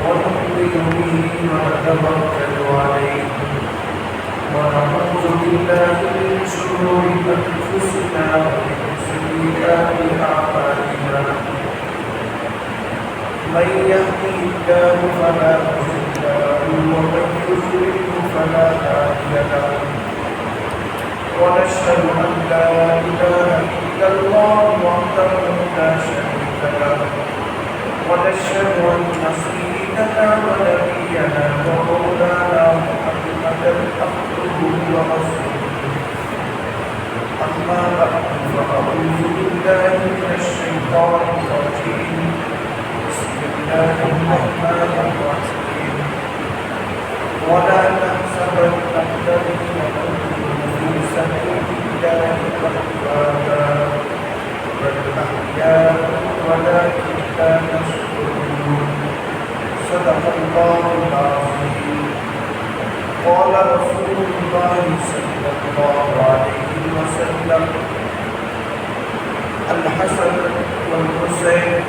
ونؤمن به ونتوكل عليه ونعوذ بالله من شرور أنفسنا ومن سيئات أعمالنا من يهده الله فلا مضل له ومن يضلل فلا هادي له ونشهد أن لا إله إلا الله وحده لا شريك له ونشهد أن سيدنا ونبينا ومولانا محمدا عبده ورسوله أما بعد فأعوذ بالله من الشيطان الرجيم بسم الله الرحمن الرحيم ولا تحسبن الذين قتلوا في سبيل الله أمواتا بل أحياء ولكن لا تشكرون صدق الله العظيم قال رسول الله صلى الله عليه وسلم الحسن والحسين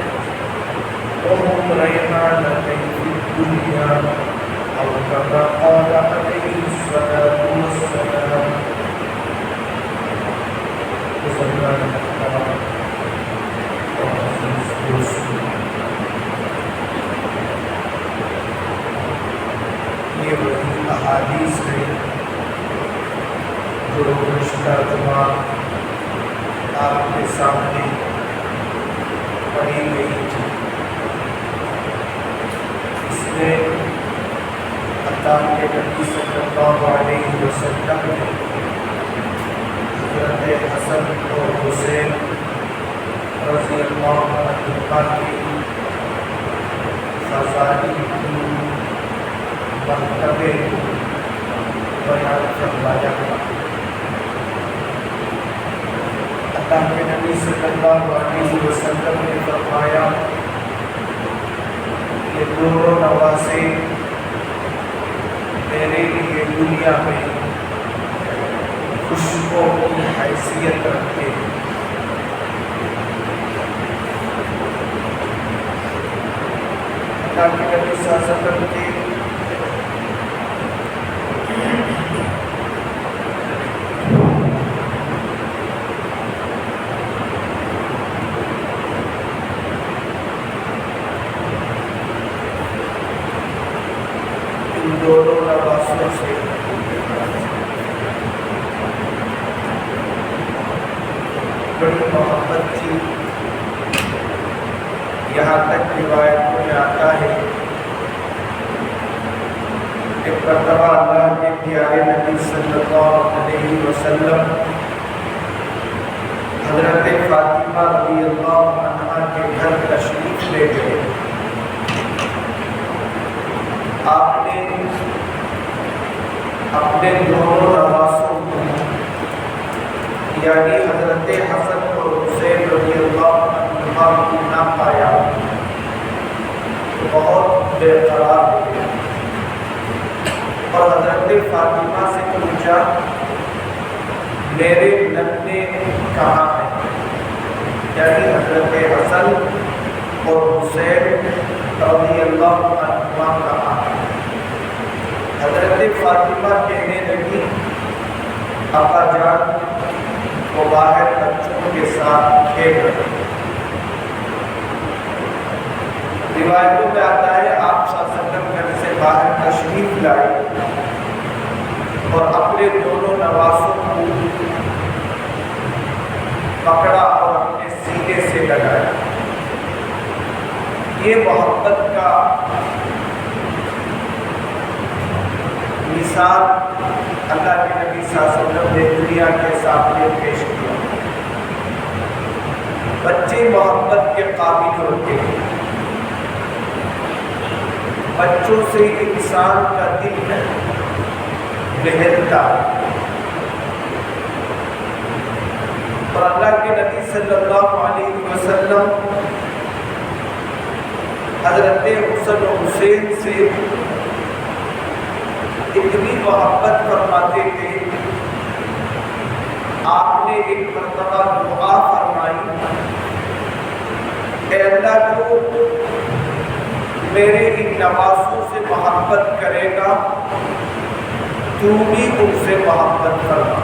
وهم ريحانتين في الدنيا أو كما قال عليه الصلاة والسلام یہ وہی احادیث ہے جو گزشتہ جمعہ آپ کے سامنے پڑھی گئی تھی. اس میں اللہ کے نبی صلی اللہ علیہ وسلم نے حضرت حسن اور حسین رضی اللہ عنہما کی فضائل مرتبے بیان فرمایا. اللہ کے نبی صلی اللہ علیہ وسلم نے فرمایا کہ دونوں نواسے میرے لیے دنیا میں خوشبو کی حیثیت رکھتے ہیں. اللہ کے نبی صلی اللہ علیہ وسلم کے دونوں نواسوں سے بڑی محبت تھی. یہاں تک روایتوں میں آتا ہے کہ مرتبہ اللہ کے پیارے نبی صلی اللہ علیہ وسلم حضرت فاطمہ رضی اللہ عنہا کے گھر تشریف لے گئے. آپ نے اپنے دونوں نواسوں کو یعنی حضرت حسن اور حسین رضی اللہ عنہما کو نہ پایا تو بہت بے قرار ہو گیا اور حضرت فاطمہ سے پوچھا میرے ننھے کہاں ہیں، یعنی حضرت حسن اور حسین رضی اللہ عنہما کہاں ہیں. حضرت فاطمہ کہنے لگی ابا جان وہ باہر بچوں کے ساتھ کھیل رہے. روایتوں میں آتا ہے آپ صلی اللہ علیہ وسلم گھر سے باہر تشریف لائے اور اپنے دونوں نواسوں کو پکڑا اور اپنے سینے سے لگایا. یہ محبت کا مثال اللہ کے نبی صلی اللہ علیہ وسلم نے دنیا کے سامنے پیش کیا. بچے محبت کے قابل ہوتے ہیں. بچوں سے انسان کا دل بہلتا اور اللہ کے نبی صلی اللہ علیہ وسلم حضرت حسن و حسین سے اتنی محبت فرماتے تھے. آپ نے ایک مرتبہ دعا فرمائی، اے اللہ جو میرے ان نوازوں سے محبت کرے گا تو بھی ان سے محبت کرنا.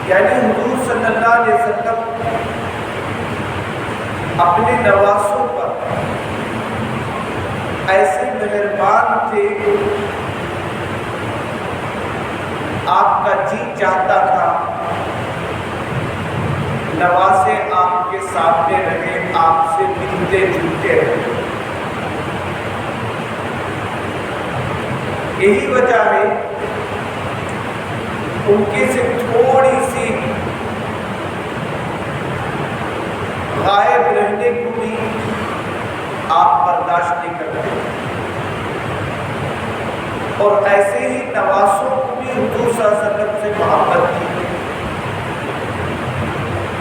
یعنی حضور صلی اللہ علیہ وسلم اپنے نوازوں پر ایسے مہربان تھے. آپ کا جی چاہتا تھا نوازے آپ کے سامنے رہے، آپ سے ملتے جلتے رہے. یہی وجہ ہے ان کے سے تھوڑی سی غائب رہنے کو بھی آپ برداشت نہیں کرتے. اور ایسے ہی نوازوں کو بھی حضور صلی اللہ علیہ وسلم سے محبت تھی.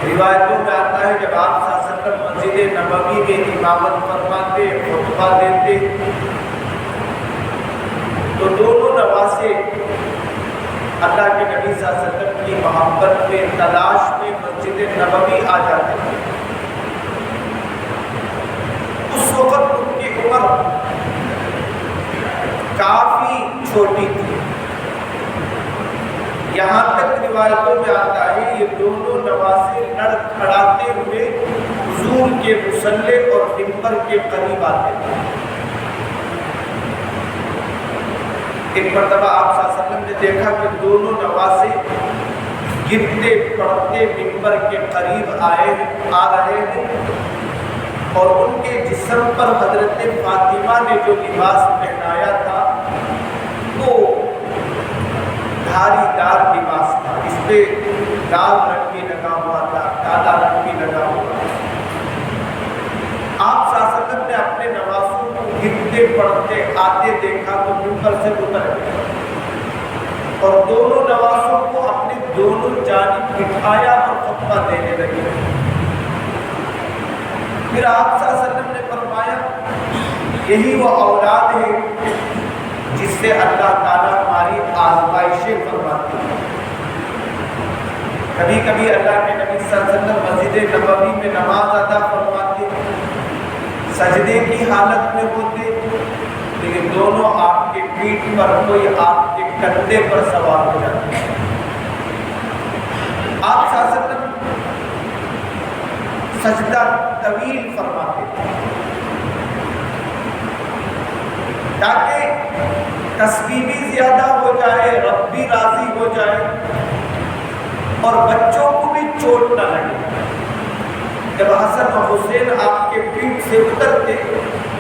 روایتوں میں آتا ہے جب آپ صلی اللہ علیہ وسلم مسجد نبوی میں امامت فرماتے، خطبہ دیتے، تو دونوں نوازے اللہ کے نبی صلی اللہ علیہ وسلم کی محبت میں تلاش میں مسجد نبوی آ جاتے تھے. اس وقت ان کی عمر کافی چھوٹی تھی. یہاں تک روایتوں میں آتا ہے یہ دونوں نوازے لڑکھڑاتے ہوئے حضور کے مصلی اور منبر کے قریب آتے تھے. ایک مرتبہ آپ صلی اللہ علیہ وسلم نے دیکھا کہ دونوں نوازے گرتے پڑتے منبر کے قریب آ رہے ہیں اور ان کے جسم پر حضرت فاطمہ نے جو لباس پہنایا تھا وہ دھاری دار لباس تھا. اس پہ لال رنگ بھی لگا ہوا تھا، کالا رنگ بھی لگا ہوا تھا. آپ صلی اللہ علیہ وسلم نے اپنے نوازوں کو گرتے پڑتے آتے دیکھا تو منبر سے اتر گئے اور دونوں نوازوں کو اپنے دونوں جانب بٹھایا اور خطبہ دینے لگے. پھر آپ صلی اللہ علیہ وسلم نے فرمایا یہی وہ اولاد ہے جس سے اللہ تعالیٰ ہماری آزمائشیں فرماتی ہے. کبھی کبھی اللہ کے نبی صلی اللہ علیہ وسلم مسجد نبوی میں نماز ادا فرماتے، سجدے کی حالت میں ہوتے، لیکن دونوں آپ کے پیٹھ پر کوئی آپ کے کندھے پر سوار ہو جاتے. آپ صلی اللہ علیہ وسلم سجدہ طویل فرماتے تاکہ تسبیح بھی زیادہ ہو جائے، رب بھی راضی ہو جائے اور بچوں کو بھی چوٹ نہ لگے. جب حسن و حسین آپ کے پیٹھ سے اترتے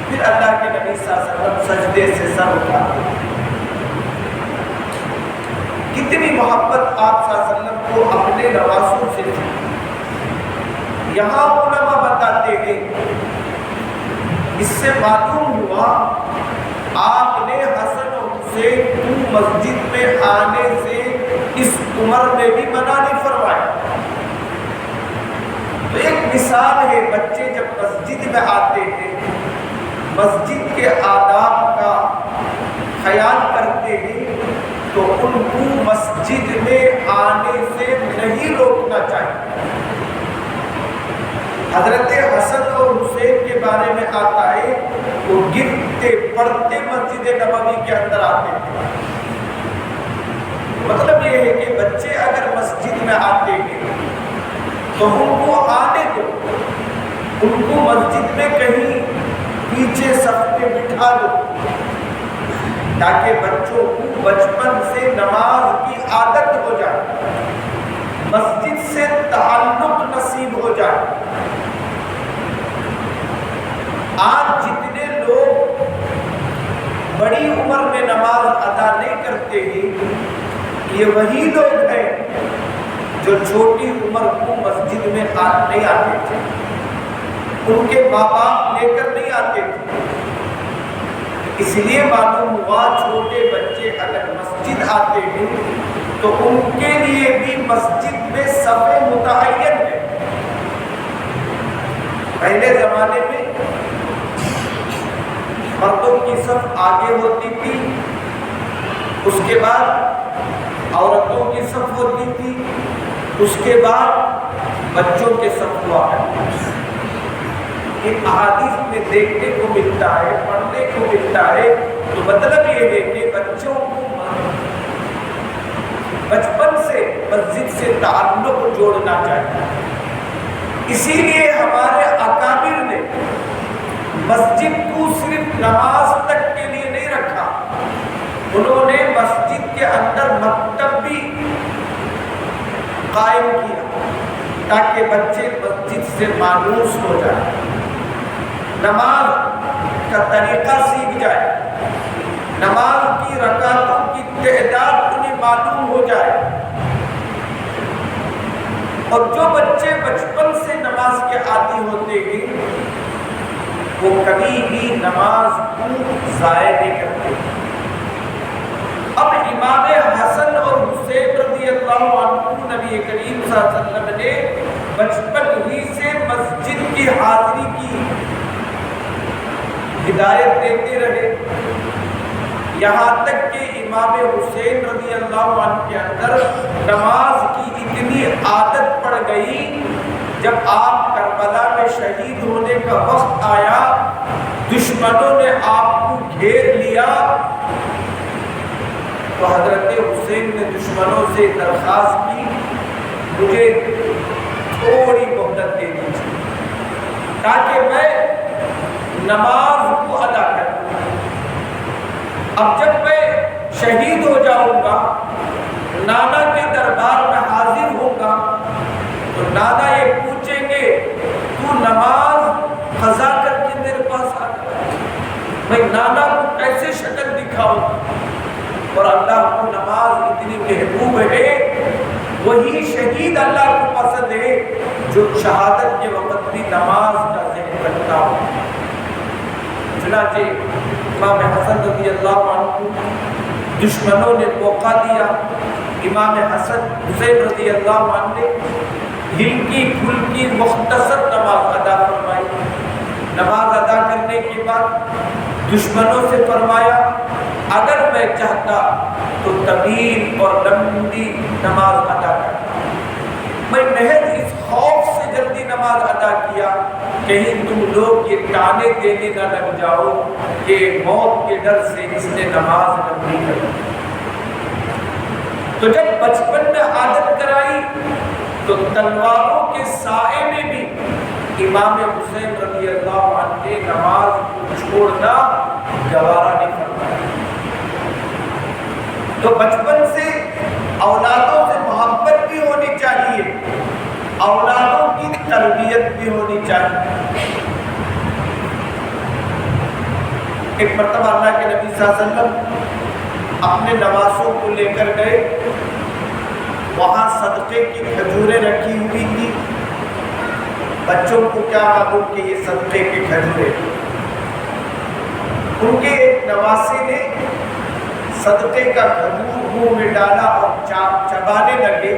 پھر اللہ کے نبی صلی اللہ علیہ وسلم سجدے سے سر اٹھاتے. کتنی محبت آپ صلی اللہ علیہ وسلم کو اپنے نوازوں سے تھی. یہاں علماء بتاتے ہیں اس سے معلوم ہوا آپ نے حسن و حسین کو مسجد میں آنے سے اس عمر میں بھی منع نہیں فرمایا. تو ایک مثال ہے، بچے جب مسجد میں آتے ہیں مسجد کے آداب کا خیال کرتے ہیں تو ان کو مسجد میں آنے سے نہیں روکنا چاہیے. حضرت حسن اور حسین کے بارے میں آتا ہے وہ گرتے پڑتے مسجد نبوی کے اندر آتے تھے. مطلب یہ ہے کہ بچے اگر مسجد میں آتے ہیں تو ان کو آنے دو، ان کو مسجد میں کہیں پیچھے صف پہ بٹھا دو تاکہ بچوں کو بچپن سے نماز کی عادت ہو جائے، مسجد سے تعلق نصیب ہو جائے. آج جتنے لوگ بڑی عمر میں نماز ادا نہیں کرتے ہیں یہ وہی لوگ ہیں جو چھوٹی عمر کو مسجد میں نہیں آتے تھے، ان کے ماں باپ لے کر نہیں آتے تھے. اس لیے معلوم ہوا چھوٹے بچے اگر مسجد آتے ہیں تو ان کے لیے بھی مسجد میں صف متعین ہے. پہلے زمانے میں مردوں کی صف آگے ہوتی تھی، اس کے بعد عورتوں کی صف ہوتی تھی، اس کے بعد بچوں کے صف ہوا کرتی. ان احادیث میں دیکھنے کو ملتا ہے، پڑھنے کو ملتا ہے، تو مطلب یہ ہے کہ بچوں کو بچپن سے مسجد سے تعلق جوڑنا چاہیے۔ اسی لیے ہمارے اکابر نے مسجد کو صرف نماز تک کے لیے نہیں رکھا، انہوں نے مسجد کے اندر مکتب بھی قائم کیا تاکہ بچے مسجد سے مانوس ہو جائیں، نماز کا طریقہ سیکھ جائے، نماز کی رکعتوں کی تعداد انہیں معلوم ہو جائے۔ اور جو بچے بچپن سے نماز کے عادی ہوتے ہیں وہ کبھی بھی نماز کو ضائع نہیں کرتے۔ اب امام حسن اور حسین رضی اللہ عنہ نبی کریم صلی اللہ علیہ وسلم نے بچپن ہی سے مسجد کی حاضری کی ہدایت دیتے رہے، یہاں تک کہ امام حسین رضی اللہ عنہ کے اندر نماز کی اتنی عادت پڑ گئی، جب آپ کربلا میں شہید ہونے کا وقت آیا، دشمنوں نے آپ کو گھیر لیا، تو حضرت حسین نے دشمنوں سے درخواست کی مجھے تھوڑی مہلت دے دیجیے تاکہ میں نماز کو ادا کروں۔ اب جب میں شہید ہو جاؤں گا، نانا کے دربار میں حاضر ہوں گا، تو نانا یہ پوچھیں گے تو نماز قضا کر کے میرے پاس آ گیا، میں نانا کو کیسے شکل دکھاؤں؟ اور اللہ کو نماز اتنی محبوب ہے، وہی شہید اللہ کو پسند ہے جو شہادت کے وقت بھی نماز کا ذکر کرتا ہو۔ چنانچہ امام حسن رضی اللہ عنہ دشمنوں نے موقع دیا، امام حسن حسین رضی اللہ عنہ نے ہلکی پھلکی مختصر نماز ادا فرمائی۔ نماز ادا کرنے کے بعد دشمنوں سے فرمایا اگر میں چاہتا تو طویل اور لمبی نماز ادا کرتا، میں محض اس خوف سے جلدی نماز ادا کیا کہیں تم لوگ یہ تانے دینے نہ لگ جاؤ کہ موت کے ڈر سے اس نے نماز لمبی کر دی۔ تو جب بچپن میں عادت کرائی تو تلواروں کے سائے میں بھی امام حسین رضی اللہ عنہ نے نماز کو چھوڑنا گوارا نہیں کرتا۔ تو بچپن سے اولادوں سے محبت بھی ہونی چاہیے، اولادوں کی تربیت بھی ہونی چاہیے۔ ایک مرتبہ اللہ کے نبی صلی اللہ علیہ وسلم اپنے نواسوں کو لے کر گئے، وہاں صدقے کی کھجوریں رکھی ہوئی تھی، بچوں کو کیا معلوم کہ یہ صدقے کی کھجوریں، ان کے ایک نواسے نے صدقے کا کھجور منہ میں ڈالا اور چبانے لگے،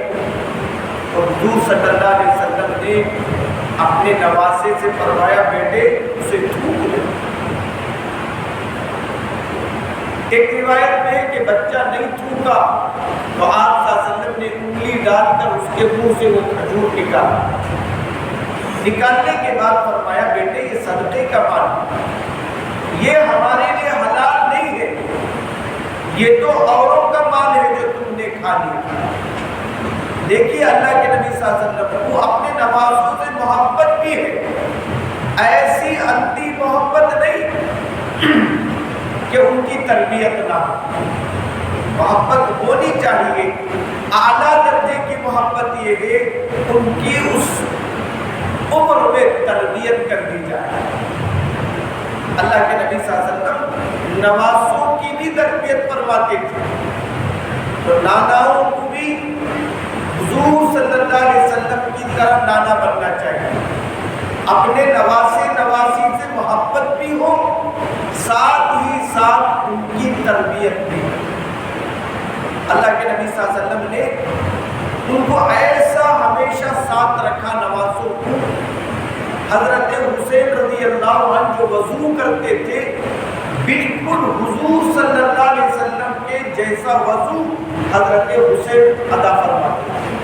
اور حضور صلی اللہ علیہ وسلم نے اپنے نواسے سے فرمایا بیٹے اسے تھوک لے۔ ایک روایت میں ہے کہ بچہ نہیں تھوکا تو آپ صلی اللہ علیہ وسلم نے انگلی ڈال کر اس کے منہ سے وہ کھجور نکالا، نکالنے کے بعد فرمایا بیٹے یہ صدقے کا مال ہے، یہ ہمارے لیے حلال نہیں ہے، یہ تو اوروں کا مال ہے جو تم نے کھا لیا۔ دیکھیے اللہ کے نبی صلی اللہ علیہ وسلم کو اپنے نوازوں سے محبت بھی ہے، ایسی اندھی محبت نہیں کہ ان کی تربیت نہ ہو، محبت ہونی چاہیے، اعلیٰ درجے کی محبت یہ ہے ان کی اس عمر میں تربیت کر دی جائے۔ اللہ کے نبی صلی اللہ علیہ وسلم نواسوں کی بھی تربیت فرماتے تھے، تو ناناؤں کو بھی حضور صلی اللہ علیہ وسلم کی طرح نانا بننا چاہیے، اپنے نواسے نواسی سے محبت بھی ہو، ساتھ ہی ساتھ ان کی تربیت بھی۔ اللہ کے نبی صلی اللہ علیہ وسلم نے ان کو ایسا ہمیشہ ساتھ رکھا نواسوں کو، حضرت حسین رضی اللہ عنہ جو وضو کرتے تھے بالکل حضور صلی اللہ علیہ وسلم کے جیسا وضو حضرت حسین ادا فرماتے تھے،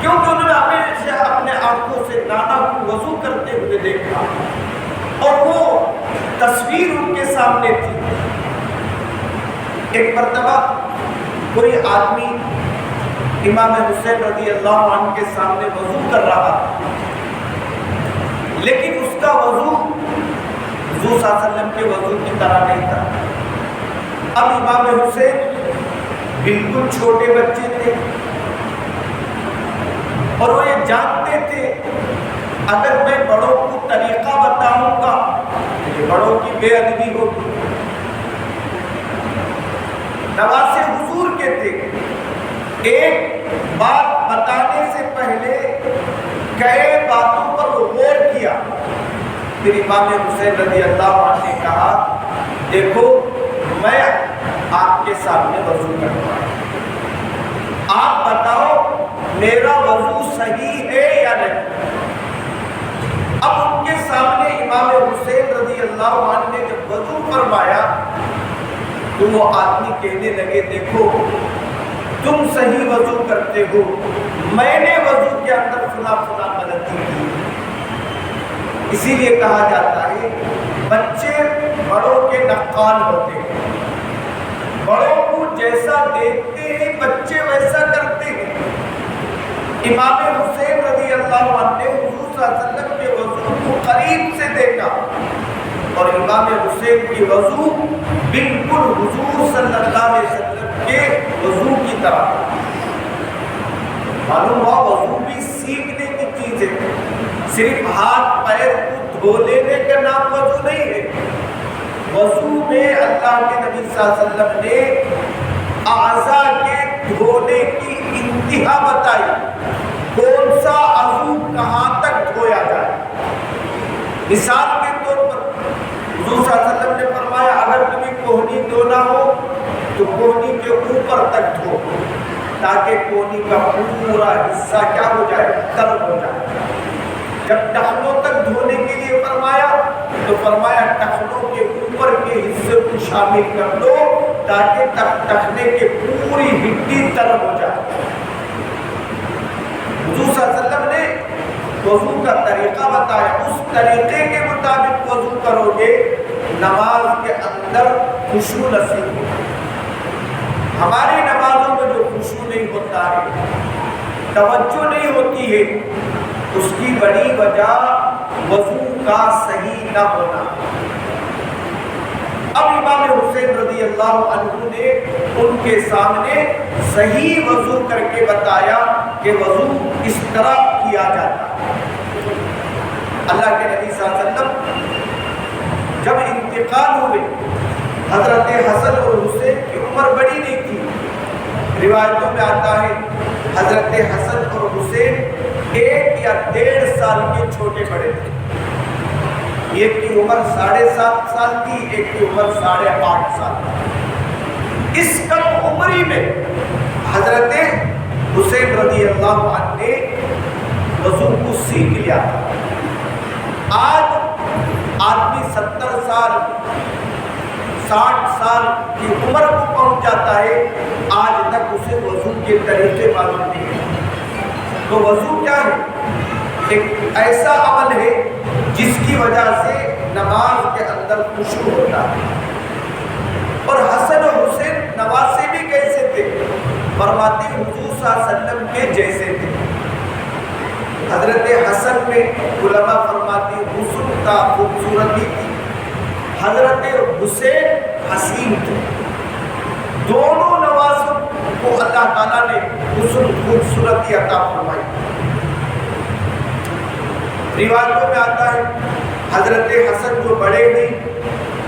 کیونکہ انہوں نے ہمیشہ اپنے آنکھوں سے نانا کو وضو کرتے ہوئے دیکھا اور وہ تصویر ان کے سامنے تھی۔ ایک مرتبہ کوئی آدمی امام حسین رضی اللہ عنہ کے سامنے وضو کر رہا، لیکن اس کا وضو حضور صلی اللہ علیہ وسلم کے وضو کی طرح نہیں تھا۔ اب امام حسین بالکل چھوٹے بچے تھے اور وہ یہ جانتے تھے اگر میں بڑوں کو طریقہ بتاؤں گا یہ بڑوں کی بے ادبی ہوگی۔ نواسے حضور کے تھے، ایک بات بتانے سے پہلے کئی باتوں پر غور کیا۔ پھر امام حسین رضی اللہ عنہ نے کہا دیکھو میں آپ کے سامنے وضو کرتا ہوں، آپ بتاؤ میرا وضو صحیح ہے یا نہیں۔ اب ان کے سامنے امام حسین رضی اللہ عنہ نے جب وضو فرمایا تو وہ آدمی کہنے لگے دیکھو تم صحیح وضو کرتے ہو، میں نے وضو کے اندر فلاں غلطی کی۔ اسی لیے کہا جاتا ہے بچے بڑوں کے نقال ہوتے ہیں، بڑوں کو جیسا دیکھتے ہیں بچے ویسا کرتے ہیں۔ امام حسین رضی اللہ عنہ نے حضور صلی اللہ علیہ وسلم کے وضو کو قریب سے دیکھا اور امام حسین کی وضو بالکل حضور صلی اللہ علیہ وسلم کے وضو کی طرح۔ معلوم ہوا وضو بھی سیکھنے کی چیز ہے، صرف ہاتھ پیر کو دھو لینے کا نام وضو نہیں ہے۔ وضو میں اللہ کے نبی صلی اللہ علیہ وسلم نے اعضاء کے دھونے کی انتہا بتائی، کون سا عضو کہاں تک دھویا جائے۔ مثال کے طور پر حضور صلی اللہ علیہ وسلم نے فرمایا اگر تمہیں کوہنی دھونا ہو تو کوہنی کے اوپر تک دھو تاکہ کوہنی کا پورا حصہ کیا ہو جائے، تر ہو جائے۔ جب ٹخنوں تک دھونے کے لیے فرمایا تو فرمایا ٹخنوں کے اوپر کے حصے کو شامل کر دو تاکہ ٹخنے کے پوری ہڈی تر ہو جائے۔ حضور صلی اللہ علیہ وسلم نے وضو کا طریقہ بتایا، اس طریقے کے مطابق وضو کرو گے نماز کے اندر خشوع نصیب ہوگا۔ ہماری نمازوں میں جو خشوع نہیں ہوتا ہے، توجہ نہیں ہوتی ہے، اس کی بڑی وجہ وضو کا صحیح نہ ہونا۔ اب امام حسین رضی اللہ عنہ نے ان کے سامنے صحیح وضو کر کے بتایا کہ وضو اس طرح کیا جاتا ہے۔ اللہ کے نبی صلی اللہ علیہ وسلم جب انتقال ہوئے، حضرت حسن اور حسین کی عمر بڑی نہیں تھی۔ روایتوں میں آتا ہے حضرت حسن اور حسین 1 یا 1.5 سال کے چھوٹے بڑے تھے۔ ایک کی عمر 7.5 سال تھی، ایک کی عمر 8.5 سال۔ اس کم عمری میں حضرت حسین رضی اللہ عنہ نے وضو کو سیکھ لیا تھا۔ آج آدمی 70 سال 60 سال کی عمر کو پہنچ جاتا ہے، آج تک اسے وضو کے طریقے معلوم نہیں ہے۔ تو وضو کیا ہے؟ ایک ایسا عمل ہے جس کی وجہ سے نماز کے اندر خشوع ہوتا ہے۔ اور حسن اور حسین نواسے بھی کیسے تھے؟ فرماتے حضور صلی اللہ علیہ وسلم کے جیسے تھے۔ حضرت حسن میں علماء فرماتے حسن تھا، خوبصورتی تھی۔ حضرت حسین حسین تھے۔ دونوں نواسوں کو اللہ تعالیٰ نے حسن خوبصورتی عطا فرمائی۔ روایتوں میں آتا ہے حضرت حسن جو بڑے ہوئے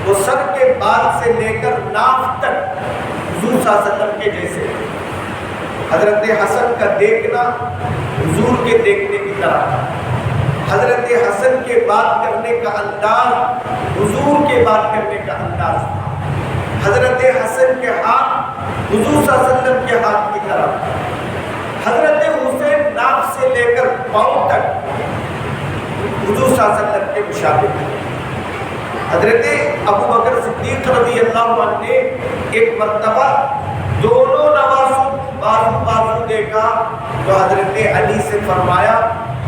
وہ سر کے بال سے لے کر ناف تک حضور صلی اللہ علیہ وسلم کے جیسے۔ حضرت حسن کا دیکھنا حضور کے دیکھنے کی طرح تھا۔ حضرت حسن کے بات کرنے کا انداز حضور کے بات کرنے کا انداز تھا۔ حضرت حسن کے ہاتھ حضور صلی اللہ علیہ وسلم کے ہاتھ کی طرح۔ حضرت حسین ناف سے لے کر پاؤں تک حضور صلی اللہ علیہ وسلم کے مشابہ تھے۔ حضرت ابو بکر صدیق رضی اللہ عنہ نے ایک مرتبہ دونوں نواسوں بازو بازو دیکھا تو حضرت علی سے فرمایا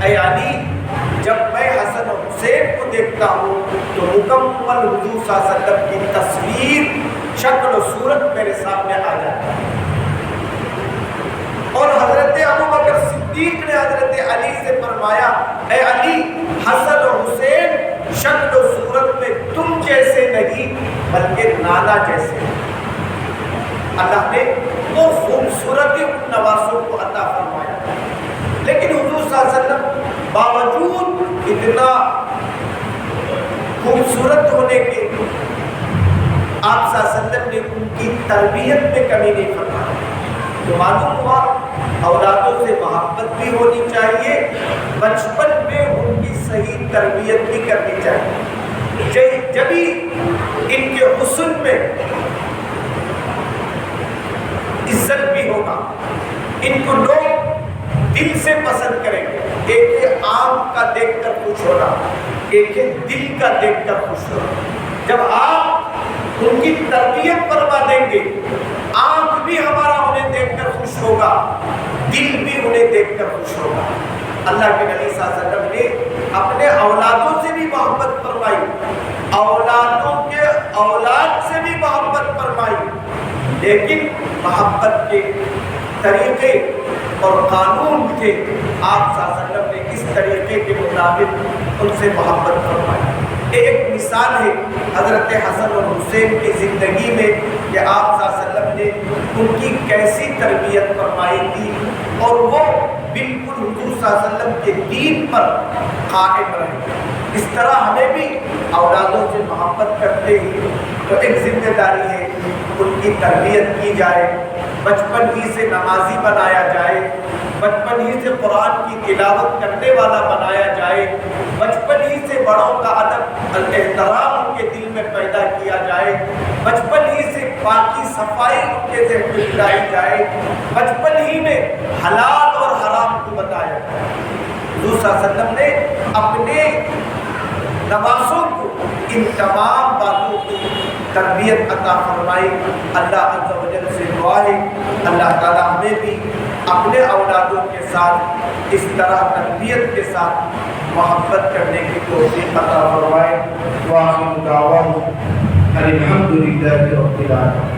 اے علی جب میں حسن و حسین کو دیکھتا ہوں تو مکمل حضور صلی اللہ علیہ وسلم کی تصویر شکل و صورت میرے سامنے آ جاتی ہے۔ اور حضرت ابوبکر صدیق نے حضرت علی سے فرمایا اے علی حسن و حسین شکل و صورت میں تم جیسے نہیں بلکہ نانا جیسے۔ اللہ نے وہ خوبصورتی ان نواسوں کو عطا فرمایا، لیکن حضور صلی اللہ علیہ وسلم باوجود اتنا خوبصورت ہونے کے آپ صلی اللہ علیہ وسلم نے ان کی تربیت میں کمی نہیں فرمائی۔ تو معلوم ہوا اولادوں سے محبت بھی ہونی چاہیے، بچپن میں ان کی صحیح تربیت بھی کرنی چاہیے، جبھی ان کے حسن میں عزت بھی ہوگا، ان کو لوگ دل سے پسند کریں گے۔ ایک ہے آنکھ کا دیکھ کر خوش ہونا، ایک ہے دل کا دیکھ کر خوش ہونا۔ جب آپ ان کی تربیت فرما دیں گے، آنکھ بھی ہمارا انہیں دیکھ کر خوش ہوگا، دل بھی انہیں دیکھ کر خوش ہوگا۔ اللہ کے نبی صلی اللہ علیہ وسلم نے اپنے اولادوں سے بھی محبت فرمائی، اولادوں کے اولاد سے بھی محبت فرمائی، لیکن محبت کے طریقے اور قانون تھے، آپ صلی اللہ علیہ وسلم نے اس طریقے کے مطابق ان سے محبت فرمائی۔ ایک مثال ہے حضرت حسن اور حسین کی زندگی میں کہ آپ صلی اللہ علیہ وسلم نے ان کی کیسی تربیت فرمائی تھی، اور وہ بالکل حضور صلی اللہ علیہ وسلم کے دین پر قائم رہے۔ اس طرح ہمیں بھی اولادوں سے محبت کرتے ہی تو ایک ذمہ داری ہے ان کی تربیت کی جائے، بچپن ہی سے نمازی بنایا جائے، بچپن ہی سے قرآن کی تلاوت کرنے والا بنایا جائے، بچپن ہی سے بڑوں کا ادب احترام ان کے دل میں پیدا کیا جائے، بچپن ہی سے پاکی صفائی ان کے ذہن میں لائی جائے، بچپن ہی میں حلال اور حرام کو بتایا جائے۔ حضور صلی اللہ علیہ وسلم نے اپنے نواسوں کو ان تمام باتوں کی تربیت عطا فرمائی۔ اللہ عز و جل سے دعا ہے اللہ تعالی ہمیں بھی اپنے اولادوں کے ساتھ اس طرح تربیت کے ساتھ محبت کرنے کی توفیق عطا فرمائے۔ وآخر دعوانا الحمد للہ رب العالمین۔